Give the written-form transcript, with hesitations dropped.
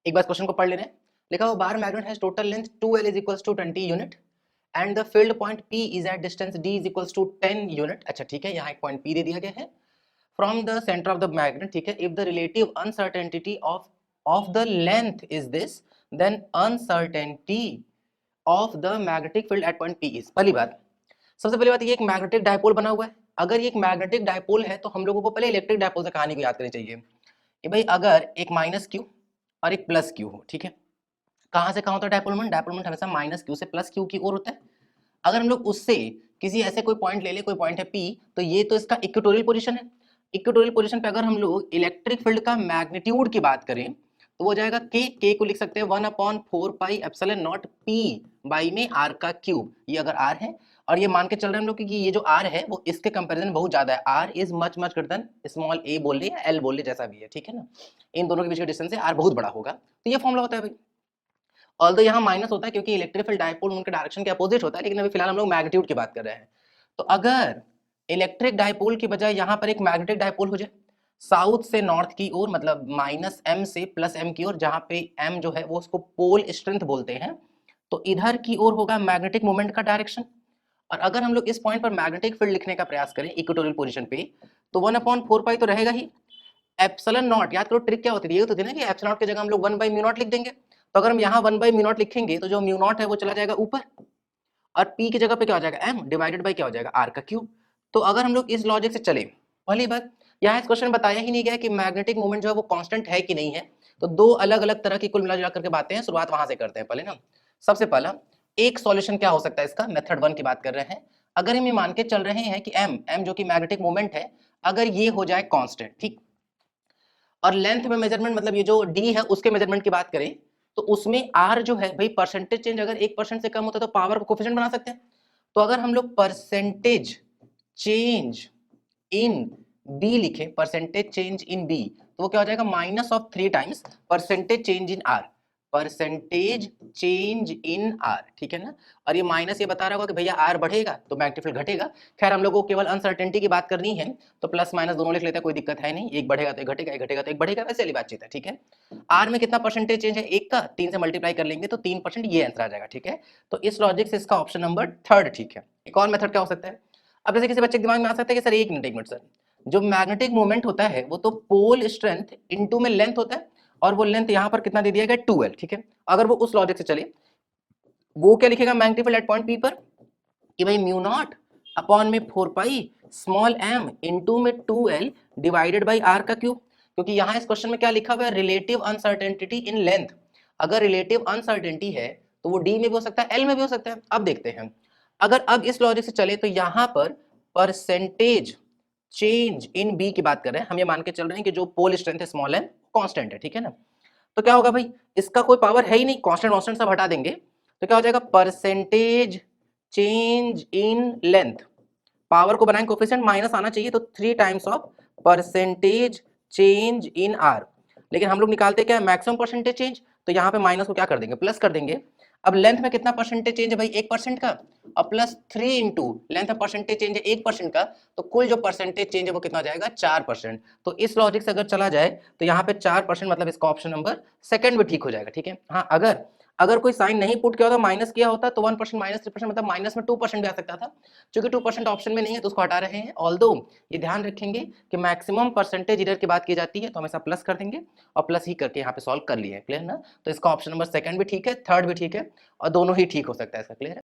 एक बार क्वेश्चन को पढ़ ले रहे हैं। लिखा हुआ bar magnet has total length 2L is equals to 20 unit and the field point P is at distance D is equals to 10 unit. अच्छा ठीक है, यहाँ एक पॉइंट P दे दिया गया है from the centre of the magnet. ठीक है, if the relative uncertainty of the length is this then uncertainty of the magnetic field at point P is. पहली बात, सबसे पहली बात, ये एक मैग्नेटिक डायपोल बना हुआ है। अगर ये एक मैग्नेटिक डायपोल है तो हम लोगों को पहले इलेक्ट्रिक डायपोल से कहानी को याद करनी चाहिए कि भाई अगर एक माइनस क्यू और एक प्लस क्यू हो, ठीक है, कहां से कहां होता है डायपोल मोमेंट? डायपोल मोमेंट हमेशा माइनस क्यू से प्लस क्यू की ओर होता है। अगर हम लोग उससे किसी ऐसे कोई पॉइंट ले ले, कोई पॉइंट है P, तो ये तो इसका इक्वेटोरियल पोजीशन है। इक्वेटोरियल पोजीशन पे अगर हम लोग इलेक्ट्रिक फील्ड का मैग्नीट्यूड की बात करें तो वो जाएगा के को लिख सकते हैं 1/4 pi epsilon not P by में R का क्यूब। ये अगर R है और ये मान के चल रहे हैं हम लोग कि ये जो R है वो इसके कंपैरिजन बहुत ज्यादा है। R is much much greater than small a बोल ले या L बोल ले, जैसा भी है, ठीक है ना। इन दोनों के बीच का डिस्टेंस है R बहुत बड़ा होगा, तो ये फॉर्मूला होता है भाई। ऑल्दो यहाँ माइनस होता है क्योंकि इलेक्ट्रिक फील्ड डायपोल उनके डायरेक्शन के अपोजिट होता है, लेकिन अभी फिलहाल हम लोग मैग्नीट्यूड की बात कर रहे हैं। तो अगर इलेक्ट्रिक डायपोल की बजाय यहाँ पर एक मैग्नेटिक डायपोल हो जाए साउथ से नॉर्थ की ओर, मतलब -m से +m की ओर, जहां पे m जो है वो उसको पोल स्ट्रेंथ बोलते हैं, तो इधर की ओर होगा मैग्नेटिक मोमेंट का डायरेक्शन। और अगर हम लोग इस पॉइंट पर मैग्नेटिक फील्ड लिखने का प्रयास करें इक्वेटोरियल पोजीशन पे, तो 1/4 पाई तो रहेगा ही। एप्सिलॉन नॉट, याद करो ट्रिक क्या होती है, ये तो थी ना कि एप्सिलॉन नॉट की जगह हम लोग 1/μ0 लिख देंगे। तो अगर हम यहाँ 1/μ0 लिखेंगे तो जो μ0 है वो चला जाएगा ऊपर और p की जगह पे क्या हो जाएगा m डिवाइडेड बाय क्या हो जाएगा r का क्यूब। तो अगर हम लोग इस लॉजिक से चले, पहली बात यहाँ इस क्वेश्चन बताया ही नहीं गया कि मैग्नेटिक मोमेंट जो है वो कांस्टेंट है कि नहीं है। तो दो अलग अलग तरह की कुल मिला जुला करके बातें हैं, शुरुआत वहां से करते हैं पहले ना। सबसे पहला एक सॉल्यूशन क्या हो सकता है इसका, मेथड 1 की बात कर रहे हैं। अगर हम ये मान के चल रहे हैं कि m जो कि मैग्नेटिक मोमेंट है, अगर ये हो जाए कांस्टेंट, ठीक, और लेंथ में मेजरमेंट मतलब ये जो d है उसके मेजरमेंट की बात करें तो उसमें r जो है भाई परसेंटेज चेंज अगर 1% से कम होता है तो पावर को कोफिशिएंट बना सकते हैं। तो अगर हम लोग परसेंटेज चेंज इन b लिखे, परसेंटेज चेंज इन b, तो वो क्या हो जाएगा -3 times percentage change in r, percentage change in r, ठीक है ना। और ये माइनस ये बता रहा होगा कि भैया r बढ़ेगा तो मैग्नेटिक फील्ड घटेगा। खैर हम लोगों को केवल अनसर्टेनिटी की बात करनी है तो प्लस माइनस दोनों लिख लेते हैं, कोई दिक्कत है नहीं। एक बढ़ेगा तो एक घटेगा, एक घटेगा तो एक बढ़ेगा, वैसे वाली बातचीत है, ठीक है। r में कितना परसेंटेज चेंज है, 1 का 3 से मल्टीप्लाई कर लेंगे तो 3%, ये आंसर आ जाएगा, ठीक है। तो इस लॉजिक से इसका ऑप्शन नंबर 3 ठीक है। एक और मेथड क्या हो सकता है, अब जैसे किसी बच्चे के दिमाग में आ सकता है कि सर एक मिनट सर, जो मैग्नेटिक मोमेंट होता है वो तो पोल स्ट्रेंथ इनटू में लेंथ होता है, और वो लेंथ यहाँ पर कितना दे दिया गया 2L, ठीक है। अगर वो उस लॉजिक से चले, वो क्या लिखेगा magnetic field at point P पर कि भाई μ0/4 पाई स्मॉल m इनटू में 2L डिवाइडेड बाय r का क्यूब। क्योंकि यहाँ इस क्वेश्चन में क्या लिखा हुआ है, रिलेटिव अनसर्टेनिटी इन लेंथ। अगर रिलेटिव अनसर्टेनिटी है तो वो d में भी हो सकता है, l में भी हो सकता है। अब देखते हैं, अगर अब इस लॉजिक से चले तो यहाँ पर परसेंटेज चेंज इन b की बात कर रहे हैं, हम ये मान के चल रहे हैं कि जो पोल स्ट्रेंथ है स्मॉल m कांस्टेंट है, ठीक है ना। तो क्या होगा भाई, इसका कोई पावर है ही नहीं, कांस्टेंट कांस्टेंट सब हटा देंगे तो क्या हो जाएगा, percentage change in length, power को बनाएंगे कोफिशिएंट माइनस आना चाहिए तो 3 times of percentage change in r। लेकिन हम लोग निकालते क्या है, मैक्सिमम परसेंटेज चेंज, तो यहाँ पे माइनस को क्या कर देंगे, प्लस कर देंगे। अब लेंथ में कितना परसेंटेज चेंज है भाई, 1% का, और प्लस 3 इंटू लेंथ में परसेंटेज चेंज है 1% का, तो कुल जो परसेंटेज चेंज है वो कितना हो जाएगा, 4%। तो इस लॉजिक से अगर चला जाए तो यहाँ पे 4%, मतलब इसका ऑप्शन नंबर सेकंड भी ठीक हो जाएगा, ठीक है। हाँ, अगर कोई साइन नहीं पुट किया होता, माइनस किया होता तो 1% -3%, मतलब माइनस में 2% भी आ सकता था। क्योंकि 2% ऑप्शन में नहीं है तो उसको हटा रहे हैं। ऑल्दो ये ध्यान रखेंगे कि मैक्सिमम परसेंटेज इधर की बात की जाती है तो हमेशा प्लस कर देंगे और प्लस ही करके यहाँ पे सॉल्व कर लिए, क्लियर ना। तो इसका ऑप्शन नंबर सेकंड भी ठीक है, थर्ड भी ठीक है, और दोनों ही ठीक हो सकता है इसका, क्लियर है।